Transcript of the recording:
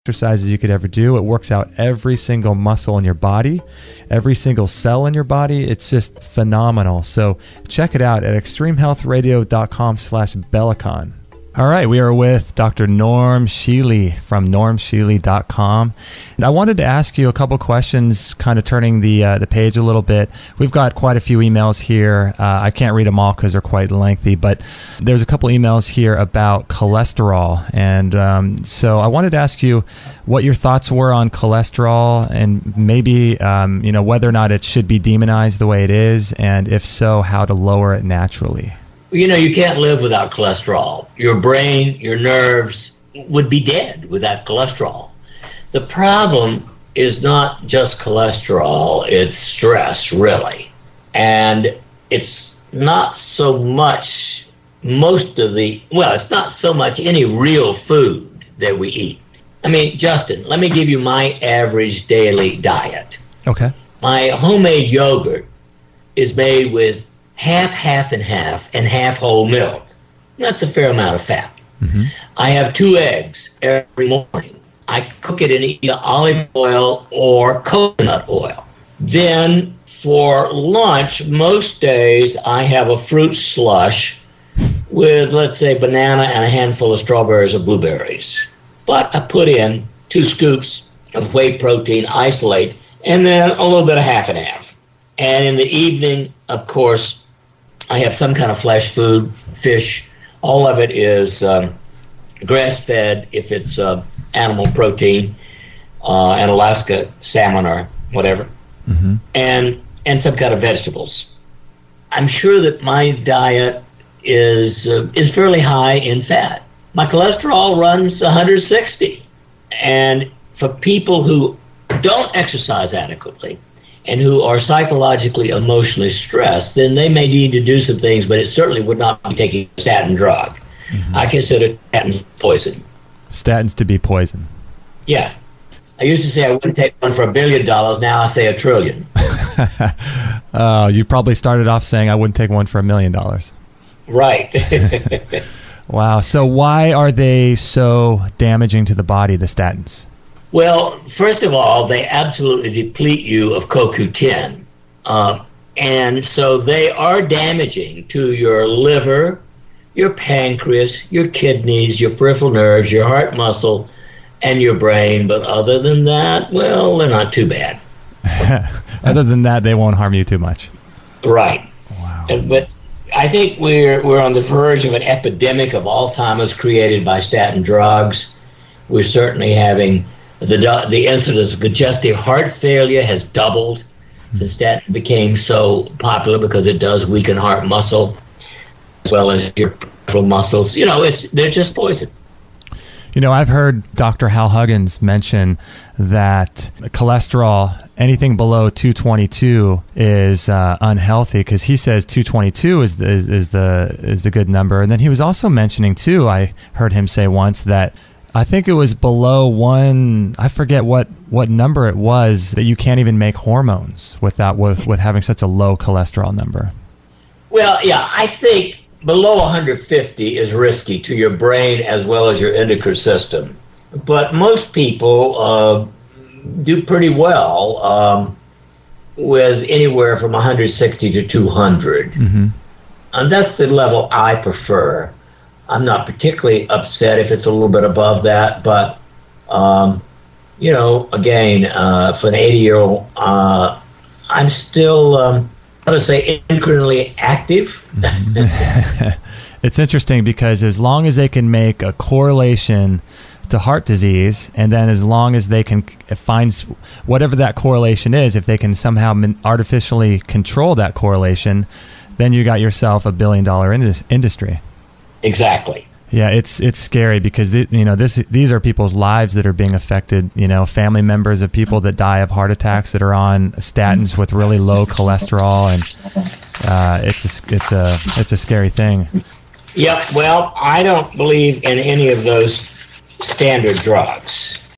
exercises you could ever do. It works out every single muscle in your body, every single cell in your body. It's just phenomenal. So check it out at extremehealthradio.com/Bellicon. All right, we are with Dr. Norm Shealy from normshealy.com. And I wanted to ask you a couple questions, kind of turning the page a little bit. We've got quite a few emails here. I can't read them all because they're quite lengthy, but there's a couple emails here about cholesterol. And so I wanted to ask you what your thoughts were on cholesterol and maybe whether or not it should be demonized the way it is, and if so, how to lower it naturally. You can't live without cholesterol. Your brain, your nerves would be dead without cholesterol. The problem is not just cholesterol, it's stress, really. And it's not so much it's not so much any real food that we eat. I mean, Justin, let me give you my average daily diet. Okay. My homemade yogurt is made with half and half whole milk. That's a fair amount of fat. Mm-hmm. I have 2 eggs every morning. I cook it in either olive oil or coconut oil. Then for lunch, most days I have a fruit slush with, let's say, banana and a handful of strawberries or blueberries. But I put in 2 scoops of whey protein isolate and then a little bit of half and half. And in the evening, of course, I have some kind of flesh food, fish. All of it is grass-fed if it's animal protein, and Alaska salmon or whatever, mm-hmm. and some kind of vegetables. I'm sure that my diet is fairly high in fat. My cholesterol runs 160, and for people who don't exercise adequately and who are psychologically, emotionally stressed, then they may need to do some things, but it certainly would not be taking a statin drug. Mm-hmm. I consider statins poison. Statins to be poison. Yes. I used to say I wouldn't take one for $1 billion. Now I say $1 trillion. You probably started off saying I wouldn't take one for $1 million. Right. Wow. So why are they so damaging to the body, the statins? Well, first of all, they absolutely deplete you of CoQ10. And so they are damaging to your liver, your pancreas, your kidneys, your peripheral nerves, your heart muscle, and your brain. But other than that, well, they're not too bad. Other than that, they won't harm you too much. Right. Wow. But I think we're on the verge of an epidemic of Alzheimer's created by statin drugs. We're certainly having the incidence of congestive heart failure has doubled since statin became so popular because it does weaken heart muscle as well as your peripheral muscles. They're just poison. I've heard Dr. Hal Huggins mention that cholesterol, anything below 222 is unhealthy, because he says 222 is the good number. And then he was also mentioning too, I heard him say once that I think it was below 1, I forget what number it was, that you can't even make hormones with having such a low cholesterol number. Well, yeah, I think below 150 is risky to your brain as well as your endocrine system. But most people do pretty well with anywhere from 160 to 200. Mm-hmm. And that's the level I prefer. I'm not particularly upset if it's a little bit above that, but, again, for an 80-year-old, I'm still, endocrinally active. It's interesting because as long as they can make a correlation to heart disease, and then as long as they can find whatever that correlation is, if they can somehow artificially control that correlation, then you got yourself $1 billion industry. Exactly. Yeah, it's scary because these are people's lives that are being affected. Family members of people that die of heart attacks that are on statins with really low cholesterol, and it's a scary thing. Yep. Well, I don't believe in any of those standard drugs.